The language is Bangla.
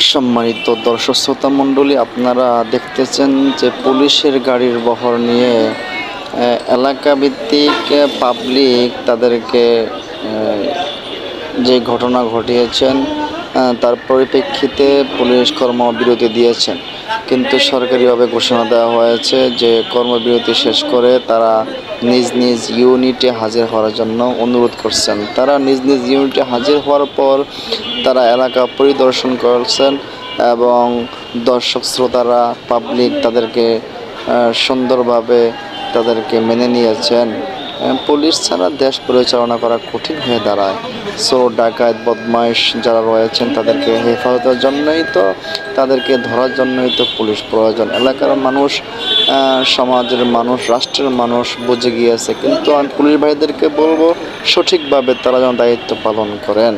সম্মানিত দর্শক শ্রোতা মণ্ডলী, আপনারা দেখতেছেন যে পুলিশের গাড়ির বহর নিয়ে এলাকা ভিত্তিক পাবলিক তাদেরকে যে ঘটনা ঘটিয়েছেন তার পরিপ্রেক্ষিতে পুলিশ কর্মবিরতি দিয়েছেন। কিন্তু সরকারিভাবে ঘোষণা দেওয়া হয়েছে যে কর্মবিরতি শেষ করে তারা নিজ নিজ ইউনিটে হাজির হওয়ার জন্য অনুরোধ করছেন। তারা নিজ নিজ ইউনিটে হাজির হওয়ার পর তারা এলাকা পরিদর্শন করছেন এবং দর্শক শ্রোতারা পাবলিক তাদেরকে সুন্দরভাবে তাদেরকে মেনে নিয়েছেন। পুলিশ ছাড়া দেশ পরিচালনা করা কঠিন হয়ে দাঁড়ায়। চোর ডাকাত বদমাইশ যারা রয়েছেন তাদেরকে হেফাজতের জন্যই তো, তাদেরকে ধরার জন্যই তো পুলিশ প্রয়োজন। এলাকার মানুষ, সমাজের মানুষ, রাষ্ট্রের মানুষ বুঝে গিয়েছে, কিন্তু আমি পুলিশ ভাইদেরকে বলবো সঠিকভাবে তারা যেন দায়িত্ব পালন করেন।